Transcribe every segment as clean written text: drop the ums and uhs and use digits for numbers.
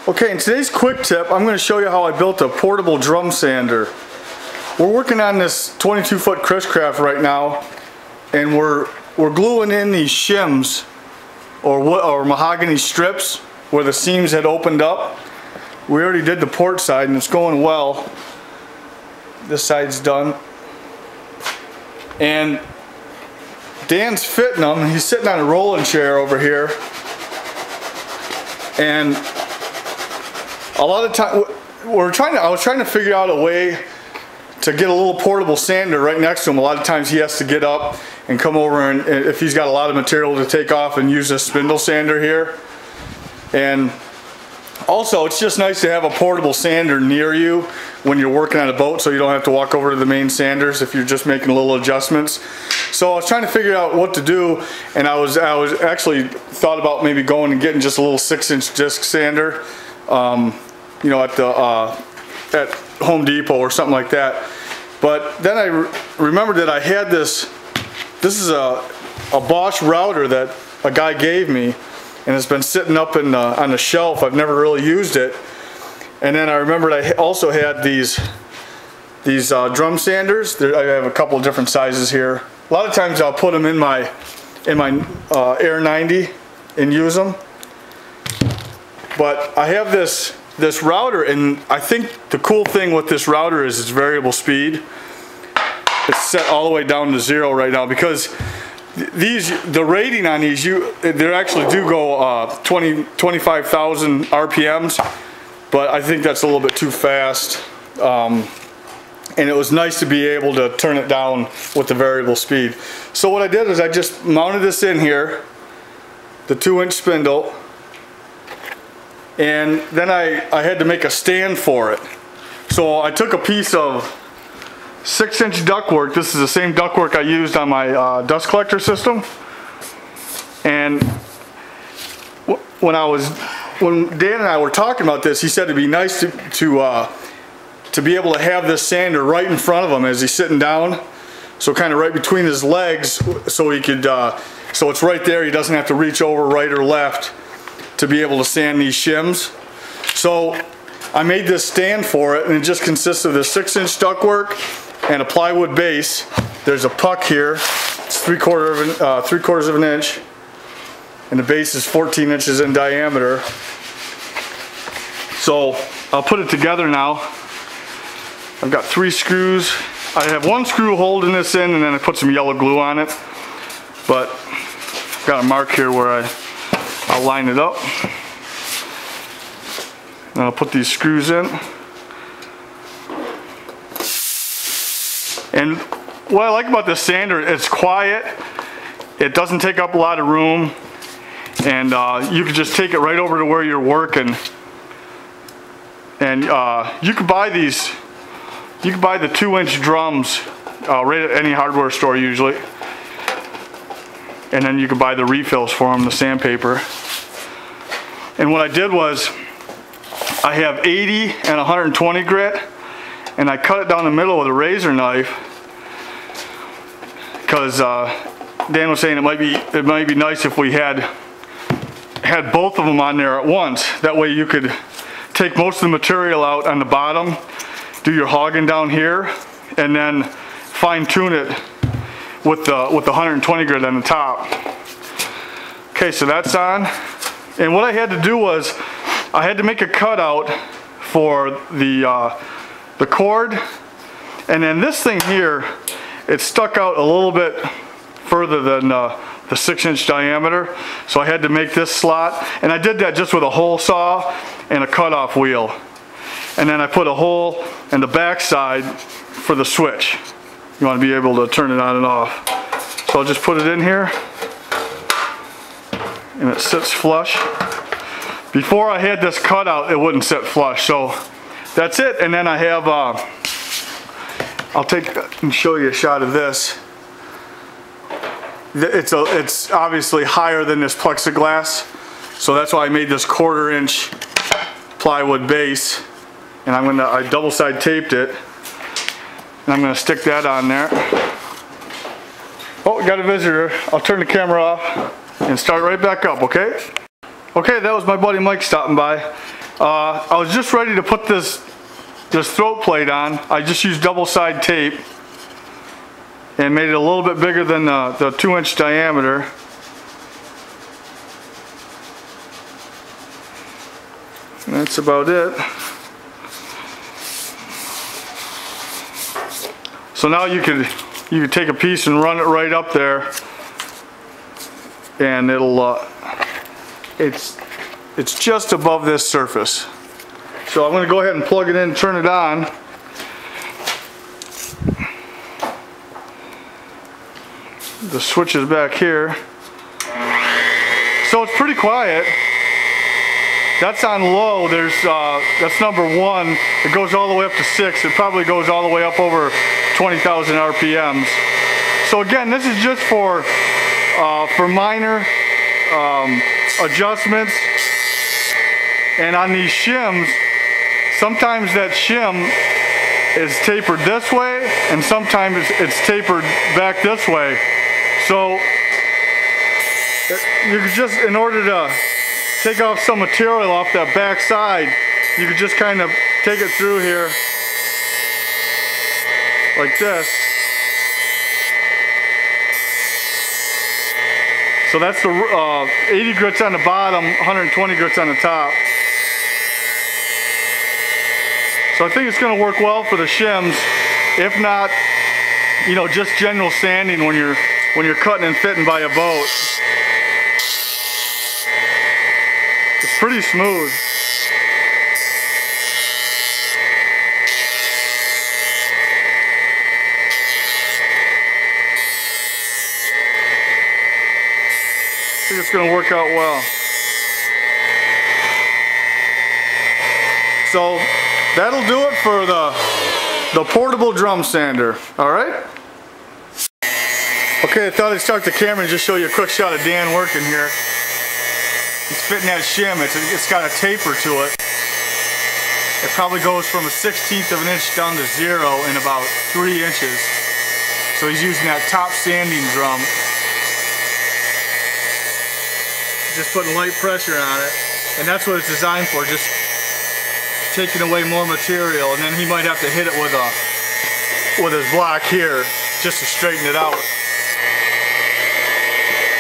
Okay, in today's quick tip, I'm going to show you how I built a portable drum sander. We're working on this 22-foot Chris-Craft right now, and we're gluing in these shims or mahogany strips where the seams had opened up. We already did the port side and it's going well. This side's done. And Dan's fitting them. He's sitting on a rolling chair over here. And a lot of time I was trying to figure out a way to get a little portable sander right next to him. A lot of times he has to get up and come over, and if he's got a lot of material to take off, and use this spindle sander here. And also, it's just nice to have a portable sander near you when you're working on a boat, so you don't have to walk over to the main sanders if you're just making little adjustments. So I was trying to figure out what to do, and I was actually thought about maybe going and getting just a little 6-inch disc sander, you know, at Home Depot or something like that. But then I remembered that I had this. This is a Bosch router that a guy gave me, and it's been sitting up on the shelf. I've never really used it. And then I remembered I also had these drum sanders. I have a couple of different sizes here. A lot of times I'll put them in my Air 90 and use them. But I have this router, and I think the cool thing with this router is it's variable speed. It's set all the way down to 0 right now, because the rating on these, they actually do go 25,000 RPMs, but I think that's a little bit too fast. And it was nice to be able to turn it down with the variable speed. So what I did is I just mounted this in here, the 2-inch spindle, and then I had to make a stand for it. So I took a piece of 6-inch ductwork. This is the same ductwork I used on my dust collector system. And when Dan and I were talking about this, he said it'd be nice to be able to have this sander right in front of him as he's sitting down, so kind of right between his legs, so he could so it's right there. He doesn't have to reach over right or left to be able to sand these shims. So I made this stand for it, and it just consists of this 6-inch ductwork and a plywood base. There's a puck here. It's 3/4 of an inch, and the base is 14 inches in diameter. So I'll put it together now. I've got 3 screws. I have 1 screw holding this in, and then I put some yellow glue on it. But I've got a mark here where I'll line it up. And I'll put these screws in. And what I like about this sander, it's quiet. It doesn't take up a lot of room. And you can just take it right over to where you're working. And you can buy these. You can buy the 2-inch drums right at any hardware store usually. And then you can buy the refills for them, the sandpaper. And what I did was, I have 80 and 120 grit, and I cut it down the middle with a razor knife, because Dan was saying it might be nice if we had both of them on there at once. That way you could take most of the material out on the bottom, do your hogging down here, and then fine tune it with the 120 grit on the top. Okay, so that's on. And what I had to do was, I had to make a cutout for the cord, and then this thing here, it stuck out a little bit further than the 6-inch diameter, so I had to make this slot, and I did that just with a hole saw and a cutoff wheel. And then I put a hole in the back side for the switch. You want to be able to turn it on and off. So I'll just put it in here, and it sits flush. Before I had this cutout, it wouldn't sit flush. So that's it. And then I have, I'll take and show you a shot of this. It's obviously higher than this plexiglass, so that's why I made this 1/4 inch plywood base. And I double side taped it, and I'm gonna stick that on there. Oh, we got a visitor. I'll turn the camera off and start right back up, okay? Okay, that was my buddy Mike stopping by. I was just ready to put this throat plate on. I just used double-side tape and made it a little bit bigger than the 2-inch diameter. And that's about it. So now you could take a piece and run it right up there, and it'll it's just above this surface. So I'm going to go ahead and plug it in and turn it on. The switch is back here. So it's pretty quiet. That's on low. That's number 1. It goes all the way up to 6. It probably goes all the way up over 20,000 RPMs. So again, this is just for minor adjustments. And on these shims, sometimes that shim is tapered this way, and sometimes it's tapered back this way. So you could just, in order to take off some material off that back side, you could just kind of take it through here like this. So that's the 80 grits on the bottom, 120 grits on the top. So I think it's going to work well for the shims. If not, you know, just general sanding when you're cutting and fitting by a boat. It's pretty smooth. I think it's going to work out well. So that'll do it for the portable drum sander. All right. Okay, I thought I'd start the camera and just show you a quick shot of Dan working here. He's fitting that shim. It's got a taper to it. It probably goes from a 1/16 of an inch down to 0 in about 3 inches. So he's using that top sanding drum. Just putting light pressure on it. And that's what it's designed for, just taking away more material. And then he might have to hit it with his block here just to straighten it out.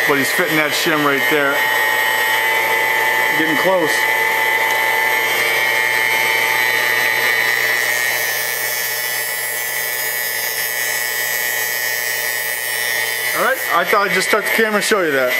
But he's fitting that shim right there. Getting close. Alright, I thought I'd just start the camera and show you that.